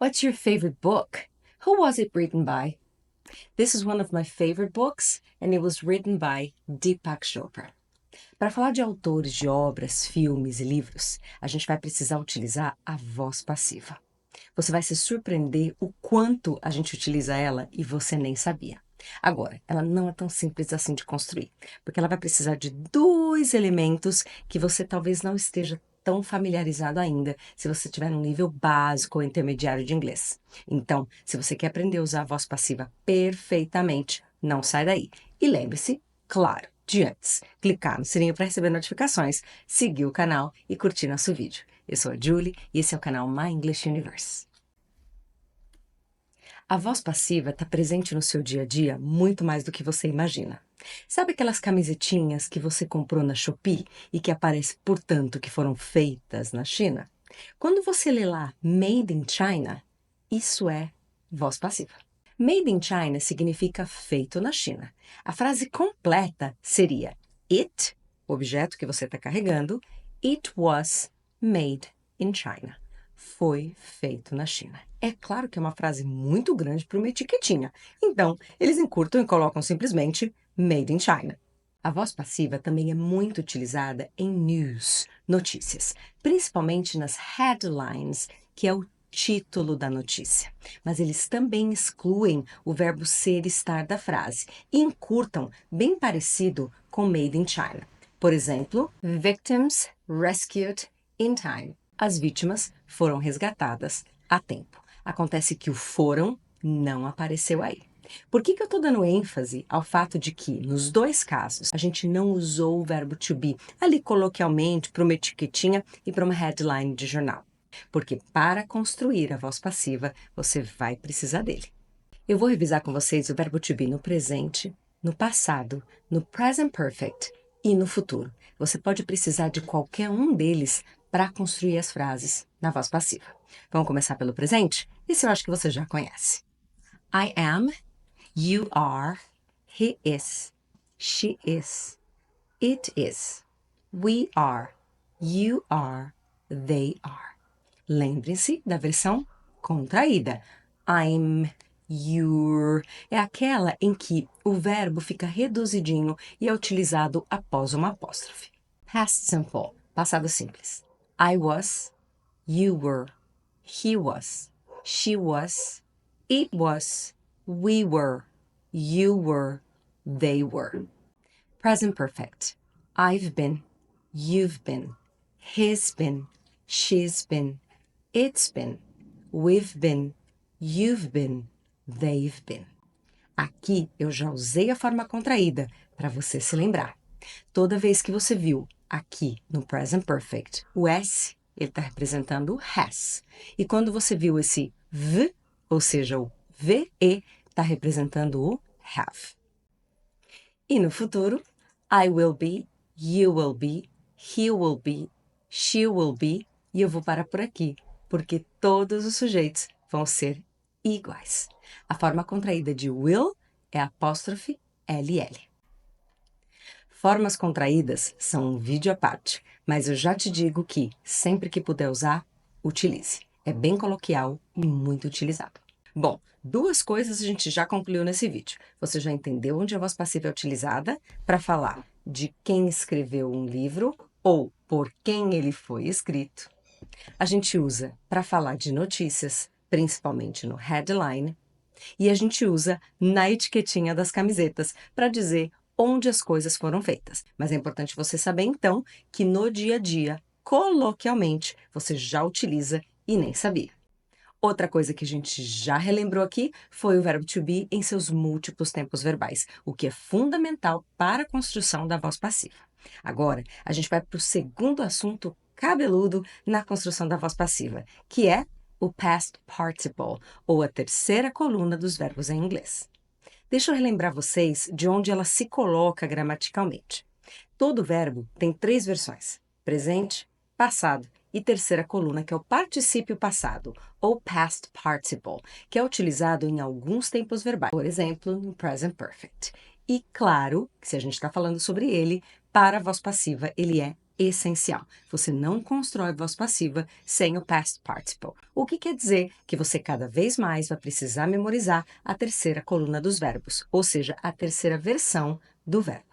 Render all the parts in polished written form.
What's your favorite book? Who was it written by? This is one of my favorite books, and it was written by Deepak Chopra. Para falar de autores de obras, filmes e livros, a gente vai precisar utilizar a voz passiva. Você vai se surpreender o quanto a gente utiliza ela e você nem sabia. Agora, ela não é tão simples assim de construir, porque ela vai precisar de dois elementos que você talvez não esteja tão familiarizado ainda se você estiver num nível básico ou intermediário de inglês. Então, se você quer aprender a usar a voz passiva perfeitamente, não sai daí. E lembre-se, claro, de antes, clicar no sininho para receber notificações, seguir o canal e curtir nosso vídeo. Eu sou a Julie e esse é o canal My English Universe. A voz passiva está presente no seu dia a dia muito mais do que você imagina. Sabe aquelas camisetinhas que você comprou na Shopee e que aparece, portanto, que foram feitas na China? Quando você lê lá Made in China, isso é voz passiva. Made in China significa feito na China. A frase completa seria It, o objeto que você está carregando, it was made in China. Foi feito na China. É claro que é uma frase muito grande para uma etiquetinha. Então, eles encurtam e colocam simplesmente Made in China. A voz passiva também é muito utilizada em news, notícias, principalmente nas headlines, que é o título da notícia. Mas eles também excluem o verbo ser e estar da frase e encurtam, bem parecido com Made in China. Por exemplo, Victims rescued in time. As vítimas foram resgatadas a tempo. Acontece que o foram não apareceu aí. Por que eu estou dando ênfase ao fato de que, nos dois casos, a gente não usou o verbo to be ali coloquialmente para uma etiquetinha e para uma headline de jornal? Porque para construir a voz passiva, você vai precisar dele. Eu vou revisar com vocês o verbo to be no presente, no passado, no present perfect e no futuro. Você pode precisar de qualquer um deles para construir as frases na voz passiva. Vamos começar pelo presente? Esse eu acho que você já conhece. I am, you are, he is, she is, it is, we are, you are, they are. Lembrem-se da versão contraída. I'm, you're. É aquela em que o verbo fica reduzidinho e é utilizado após uma apóstrofe. Past simple, passado simples. I was, you were, he was, she was, it was, we were, you were, they were. Present perfect. I've been, you've been, he's been, she's been, it's been, we've been, you've been, they've been. Aqui eu já usei a forma contraída para você se lembrar. Toda vez que você viu aqui no present perfect o S, ele está representando o has. E quando você viu esse V, ou seja, o VE, está representando o have. E no futuro, I will be, you will be, he will be, she will be, e eu vou parar por aqui, porque todos os sujeitos vão ser iguais. A forma contraída de will é apóstrofe LL. Formas contraídas são um vídeo à parte, mas eu já te digo que, sempre que puder usar, utilize. É bem coloquial e muito utilizado. Bom, duas coisas a gente já concluiu nesse vídeo. Você já entendeu onde a voz passiva é utilizada para falar de quem escreveu um livro ou por quem ele foi escrito. A gente usa para falar de notícias, principalmente no headline. E a gente usa na etiquetinha das camisetas para dizer onde as coisas foram feitas. Mas é importante você saber, então, que no dia a dia, coloquialmente, você já utiliza e nem sabia. Outra coisa que a gente já relembrou aqui foi o verbo to be em seus múltiplos tempos verbais, o que é fundamental para a construção da voz passiva. Agora, a gente vai para o segundo assunto cabeludo na construção da voz passiva, que é o past participle, ou a terceira coluna dos verbos em inglês. Deixa eu relembrar vocês de onde ela se coloca gramaticalmente. Todo verbo tem três versões: presente, passado e terceira coluna, que é o particípio passado, ou past participle, que é utilizado em alguns tempos verbais, por exemplo, no present perfect. E claro, que se a gente está falando sobre ele, para a voz passiva ele é essencial. Você não constrói voz passiva sem o past participle. O que quer dizer que você cada vez mais vai precisar memorizar a terceira coluna dos verbos, ou seja, a terceira versão do verbo.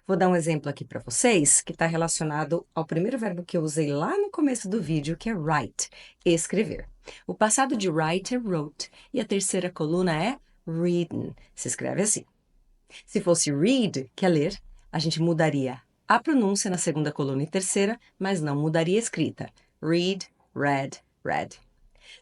Vou dar um exemplo aqui para vocês que está relacionado ao primeiro verbo que eu usei lá no começo do vídeo, que é write, escrever. O passado de write é wrote e a terceira coluna é reading, se escreve assim. Se fosse read, que é ler, a gente mudaria a pronúncia na segunda coluna e terceira, mas não mudaria a escrita. Read, read, read.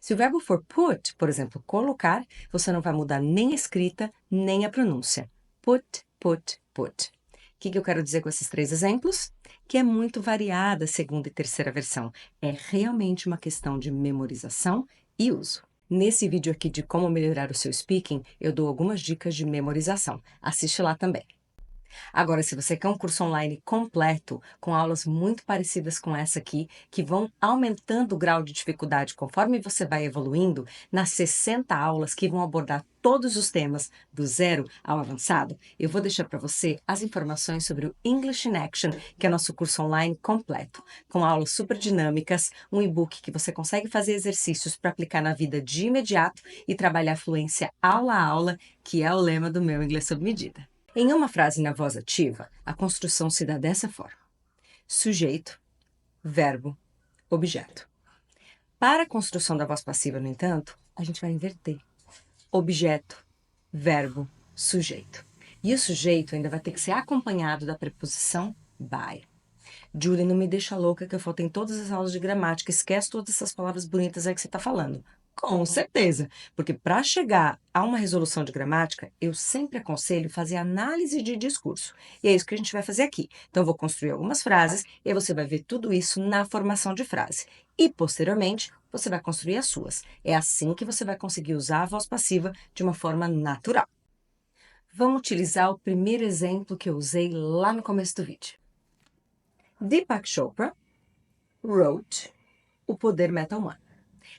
Se o verbo for put, por exemplo, colocar, você não vai mudar nem a escrita, nem a pronúncia. Put, put, put. O que eu quero dizer com esses 3 exemplos? Que é muito variada a segunda e terceira versão. É realmente uma questão de memorização e uso. Nesse vídeo aqui de como melhorar o seu speaking, eu dou algumas dicas de memorização. Assiste lá também. Agora, se você quer um curso online completo, com aulas muito parecidas com essa aqui, que vão aumentando o grau de dificuldade conforme você vai evoluindo, nas 60 aulas que vão abordar todos os temas, do zero ao avançado, eu vou deixar para você as informações sobre o English in Action, que é nosso curso online completo, com aulas super dinâmicas, um e-book que você consegue fazer exercícios para aplicar na vida de imediato e trabalhar fluência aula a aula, que é o lema do meu Inglês sob medida. Em uma frase na voz ativa, a construção se dá dessa forma: sujeito, verbo, objeto. Para a construção da voz passiva, no entanto, a gente vai inverter. Objeto, verbo, sujeito. E o sujeito ainda vai ter que ser acompanhado da preposição by. Julie, não me deixa louca que eu faltei em todas as aulas de gramática. Esquece todas essas palavras bonitas aí que você está falando. Com certeza, porque para chegar a uma resolução de gramática, eu sempre aconselho fazer análise de discurso. E é isso que a gente vai fazer aqui. Então, eu vou construir algumas frases e aí você vai ver tudo isso na formação de frase. E, posteriormente, você vai construir as suas. É assim que você vai conseguir usar a voz passiva de uma forma natural. Vamos utilizar o primeiro exemplo que eu usei lá no começo do vídeo. Deepak Chopra wrote O Poder Meta-Humano.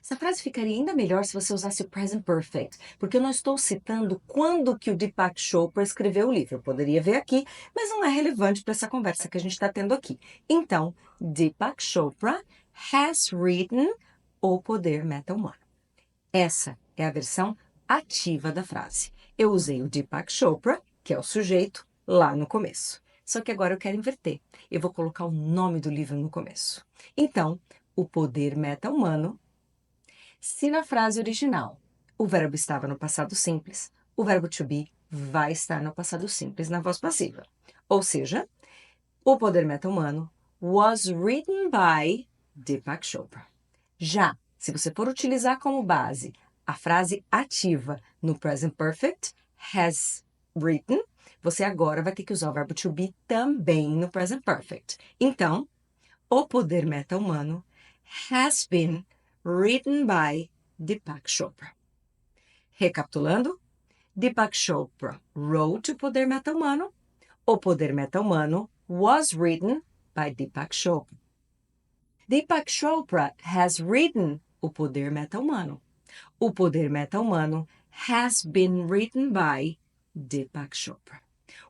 Essa frase ficaria ainda melhor se você usasse o present perfect, porque eu não estou citando quando que o Deepak Chopra escreveu o livro. Eu poderia ver aqui, mas não é relevante para essa conversa que a gente está tendo aqui. Então, Deepak Chopra has written O Poder Meta-Humano. Essa é a versão ativa da frase. Eu usei o Deepak Chopra, que é o sujeito, lá no começo. Só que agora eu quero inverter. Eu vou colocar o nome do livro no começo. Então, O Poder Meta-Humano. Se na frase original o verbo estava no passado simples, o verbo to be vai estar no passado simples na voz passiva. Ou seja, O Poder Meta-Humano was written by Deepak Chopra. Já, se você for utilizar como base a frase ativa no present perfect, has written, você agora vai ter que usar o verbo to be também no present perfect. Então, O Poder Meta-Humano has been written by Deepak Chopra. Recapitulando, Deepak Chopra wrote O Poder Meta-Humano. O Poder Meta-Humano was written by Deepak Chopra. Deepak Chopra has written O Poder Meta-Humano. O Poder Meta-Humano has been written by Deepak Chopra.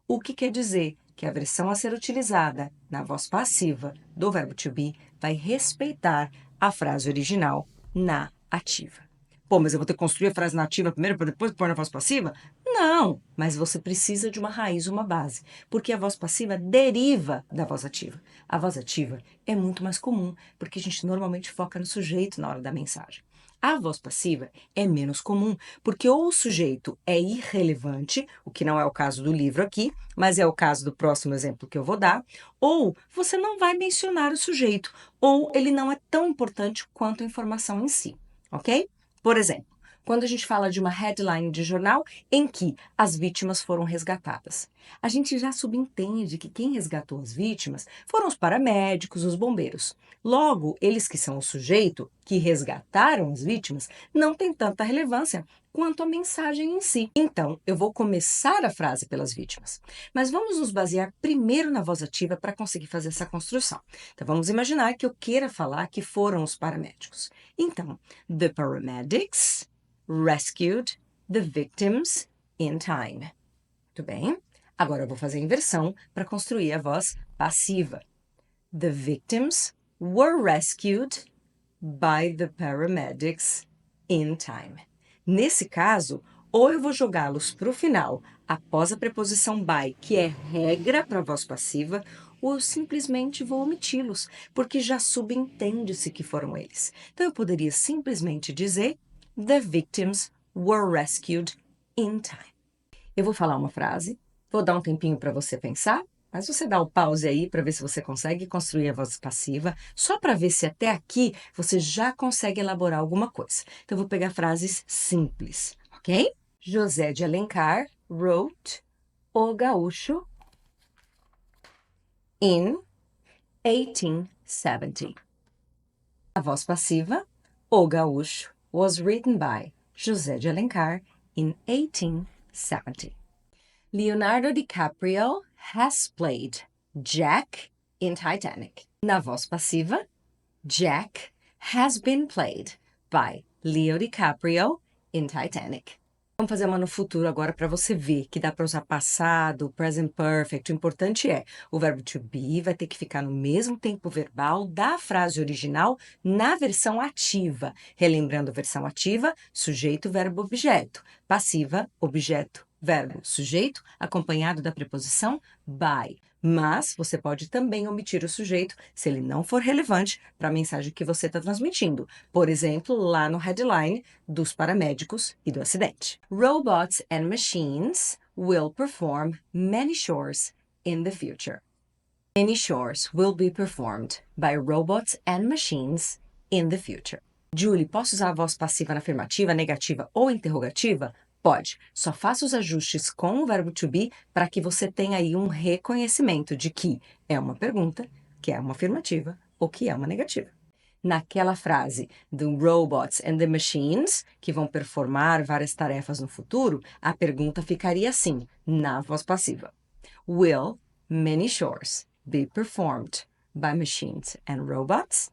O que quer dizer que a versão a ser utilizada na voz passiva do verbo to be vai respeitar a frase original na ativa. Pô, mas eu vou ter que construir a frase na ativa primeiro para depois pôr na voz passiva? Não, mas você precisa de uma raiz, uma base, porque a voz passiva deriva da voz ativa. A voz ativa é muito mais comum, porque a gente normalmente foca no sujeito na hora da mensagem. A voz passiva é menos comum, porque ou o sujeito é irrelevante, o que não é o caso do livro aqui, mas é o caso do próximo exemplo que eu vou dar, ou você não vai mencionar o sujeito, ou ele não é tão importante quanto a informação em si, ok? Por exemplo, quando a gente fala de uma headline de jornal em que as vítimas foram resgatadas, a gente já subentende que quem resgatou as vítimas foram os paramédicos, os bombeiros. Logo, eles que são o sujeito que resgataram as vítimas não têm tanta relevância quanto a mensagem em si. Então, eu vou começar a frase pelas vítimas. Mas vamos nos basear primeiro na voz ativa para conseguir fazer essa construção. Então, vamos imaginar que eu queira falar que foram os paramédicos. Então, the paramedics rescued the victims in time. Muito bem? Agora eu vou fazer a inversão para construir a voz passiva. The victims were rescued by the paramedics in time. Nesse caso, ou eu vou jogá-los para o final, após a preposição by, que é regra para a voz passiva, ou eu simplesmente vou omiti-los, porque já subentende-se que foram eles. Então, eu poderia simplesmente dizer The victims were rescued in time. Eu vou falar uma frase, vou dar um tempinho para você pensar, mas você dá o pause aí para ver se você consegue construir a voz passiva, só para ver se até aqui você já consegue elaborar alguma coisa. Então, eu vou pegar frases simples, ok? José de Alencar wrote O Gaúcho in 1870. A voz passiva, O Gaúcho, was written by José de Alencar in 1870. Leonardo DiCaprio has played Jack in Titanic. Na voz passiva, Jack has been played by Leo DiCaprio in Titanic. Vamos fazer uma no futuro agora para você ver que dá para usar passado, present perfect. O importante é, o verbo to be vai ter que ficar no mesmo tempo verbal da frase original na versão ativa. Relembrando a versão ativa, sujeito, verbo, objeto. Passiva, objeto, verbo, sujeito, acompanhado da preposição by. Mas você pode também omitir o sujeito se ele não for relevante para a mensagem que você está transmitindo. Por exemplo, lá no headline dos paramédicos e do acidente. Robots and machines will perform many chores in the future. Many chores will be performed by robots and machines in the future. Julie, posso usar a voz passiva na afirmativa, negativa ou interrogativa? Pode. Só faça os ajustes com o verbo to be para que você tenha aí um reconhecimento de que é uma pergunta, que é uma afirmativa ou que é uma negativa. Naquela frase do robots and the machines, que vão performar várias tarefas no futuro, a pergunta ficaria assim, na voz passiva. Will many chores be performed by machines and robots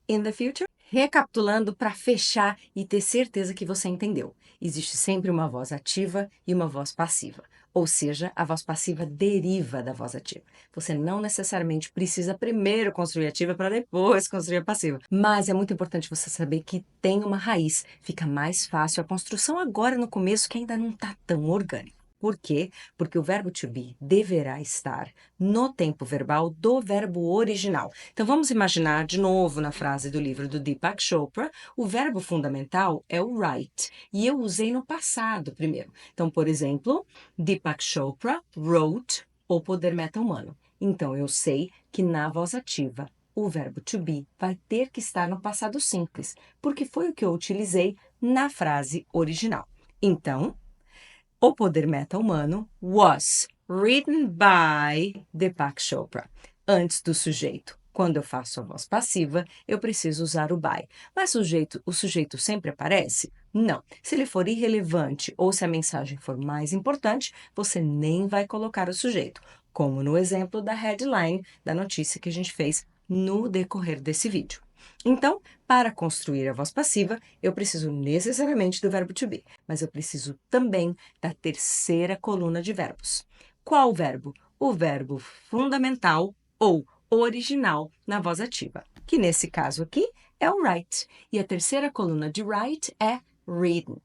in the future? Recapitulando para fechar e ter certeza que você entendeu. Existe sempre uma voz ativa e uma voz passiva. Ou seja, a voz passiva deriva da voz ativa. Você não necessariamente precisa primeiro construir a ativa para depois construir a passiva. Mas é muito importante você saber que tem uma raiz. Fica mais fácil a construção agora no começo que ainda não está tão orgânico. Por quê? Porque o verbo to be deverá estar no tempo verbal do verbo original. Então, vamos imaginar de novo na frase do livro do Deepak Chopra, o verbo fundamental é o write, e eu usei no passado primeiro. Então, por exemplo, Deepak Chopra wrote O Poder Meta-Humano. Então, eu sei que na voz ativa, o verbo to be vai ter que estar no passado simples, porque foi o que eu utilizei na frase original. Então, O Poder Meta-Humano was written by Deepak Chopra. Antes do sujeito. Quando eu faço a voz passiva, eu preciso usar o by. Mas o sujeito sempre aparece? Não. Se ele for irrelevante ou se a mensagem for mais importante, você nem vai colocar o sujeito, como no exemplo da headline da notícia que a gente fez no decorrer desse vídeo. Então, para construir a voz passiva, eu preciso necessariamente do verbo to be, mas eu preciso também da terceira coluna de verbos. Qual verbo? O verbo fundamental ou original na voz ativa, que nesse caso aqui é o write. E a terceira coluna de write é written.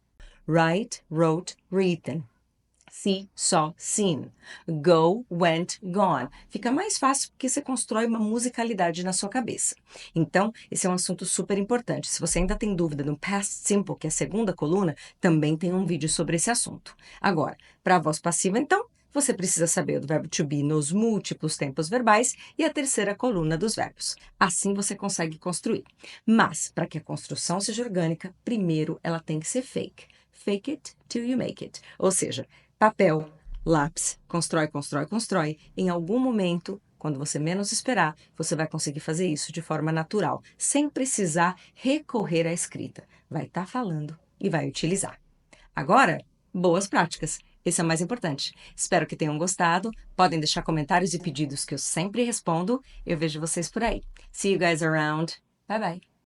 Write, wrote, written. See, saw, seen. Go, went, gone. Fica mais fácil porque você constrói uma musicalidade na sua cabeça. Então, esse é um assunto super importante. Se você ainda tem dúvida no past simple, que é a segunda coluna, também tem um vídeo sobre esse assunto. Agora, para a voz passiva, então, você precisa saber do verbo to be nos múltiplos tempos verbais e a terceira coluna dos verbos. Assim você consegue construir. Mas, para que a construção seja orgânica, primeiro ela tem que ser fake. Fake it till you make it. Ou seja, papel, lápis, constrói, constrói, constrói. Em algum momento, quando você menos esperar, você vai conseguir fazer isso de forma natural, sem precisar recorrer à escrita. Vai estar falando e vai utilizar. Agora, boas práticas. Esse é o mais importante. Espero que tenham gostado. Podem deixar comentários e pedidos que eu sempre respondo. Eu vejo vocês por aí. See you guys around. Bye bye.